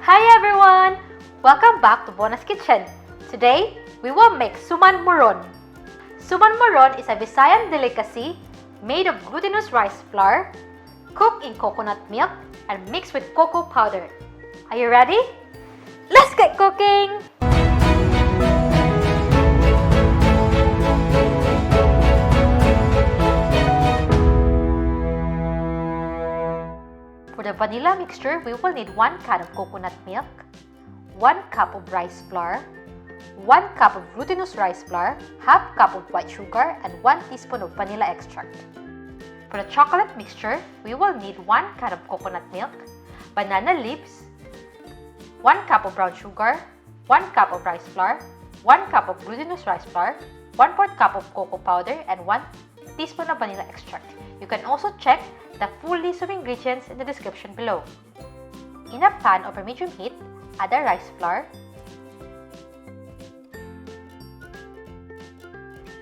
Hi everyone! Welcome back to Bona's Kitchen. Today, we will make Suman Moron. Suman Moron is a Visayan delicacy made of glutinous rice flour, cooked in coconut milk, and mixed with cocoa powder. Are you ready? Let's get cooking! For the vanilla mixture, we will need 1 can of coconut milk, 1 cup of rice flour, 1 cup of glutinous rice flour, half cup of white sugar, and 1 teaspoon of vanilla extract. For the chocolate mixture, we will need 1 can of coconut milk, banana leaves, 1 cup of brown sugar, 1 cup of rice flour, 1 cup of glutinous rice flour, 1/4 cup of cocoa powder, and 1 teaspoon of vanilla extract. You can also check the full list of ingredients in the description below. In a pan over medium heat, add the rice flour,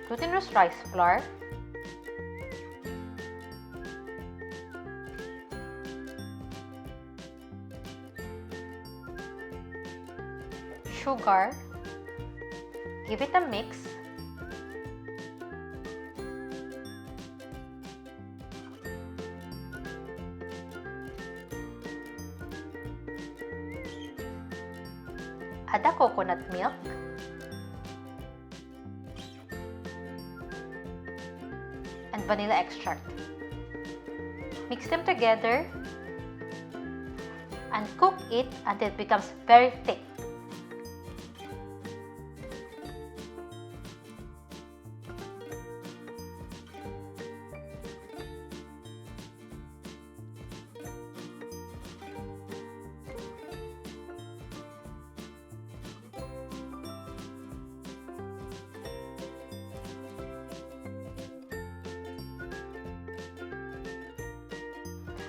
glutinous rice flour, sugar, give it a mix, add the coconut milk, and vanilla extract. Mix them together and cook it until it becomes very thick.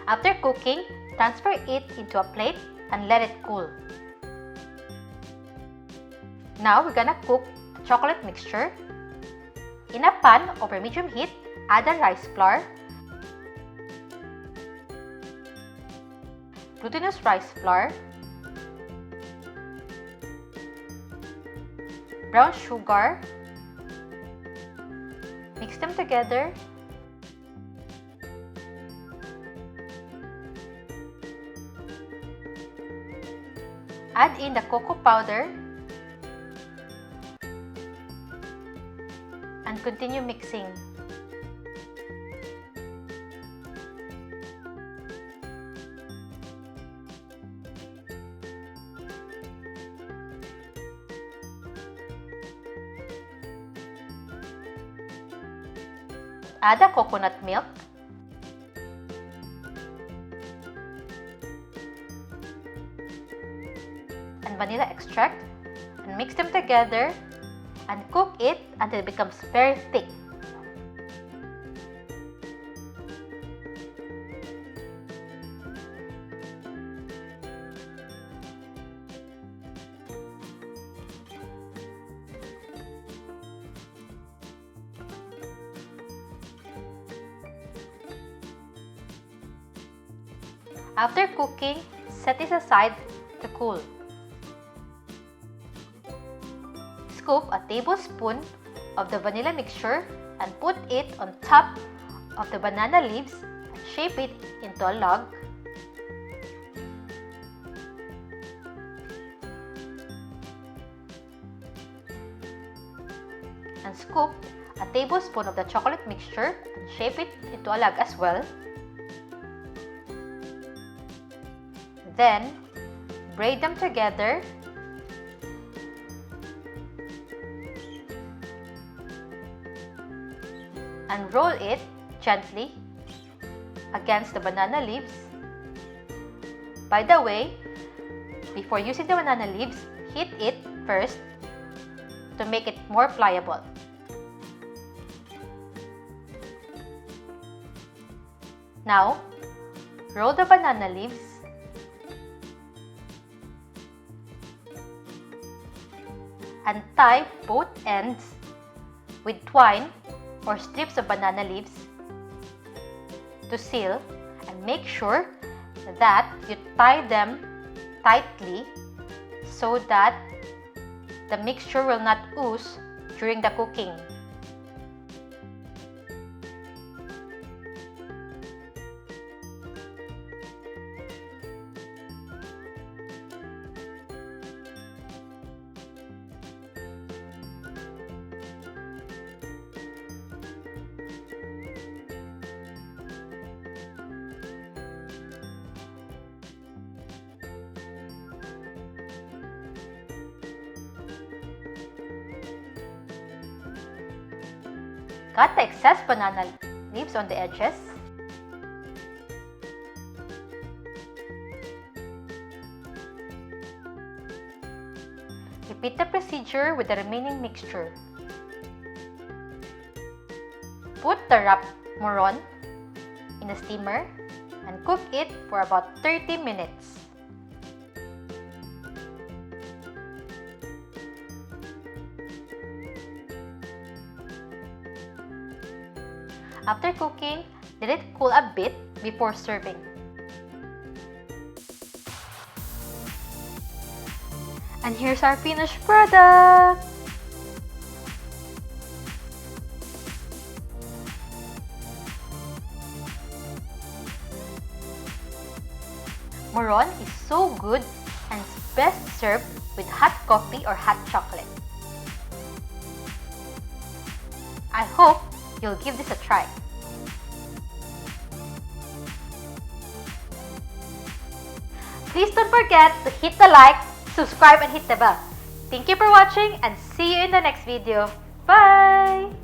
After cooking, transfer it into a plate and let it cool. Now, we're gonna cook the chocolate mixture. In a pan over medium heat, add the rice flour, glutinous rice flour, brown sugar, mix them together, add in the cocoa powder and continue mixing. Add the coconut milk, and vanilla extract and mix them together and cook it until it becomes very thick. After cooking, set this aside to cool. Scoop a tablespoon of the vanilla mixture and put it on top of the banana leaves and shape it into a log. And scoop a tablespoon of the chocolate mixture and shape it into a log as well. Then, braid them together and roll it gently against the banana leaves. By the way, before using the banana leaves, heat it first to make it more pliable. Now, roll the banana leaves and tie both ends with twine or strips of banana leaves to seal, and make sure that you tie them tightly so that the mixture will not ooze during the cooking. Cut the excess banana leaves on the edges. Repeat the procedure with the remaining mixture. Put the wrapped moron in a steamer and cook it for about 30 minutes. After cooking, let it cool a bit before serving. And here's our finished product! Moron is so good and is best served with hot coffee or hot chocolate. I hope you'll give this a try. Please don't forget to hit the like, subscribe, and hit the bell. Thank you for watching and see you in the next video. Bye!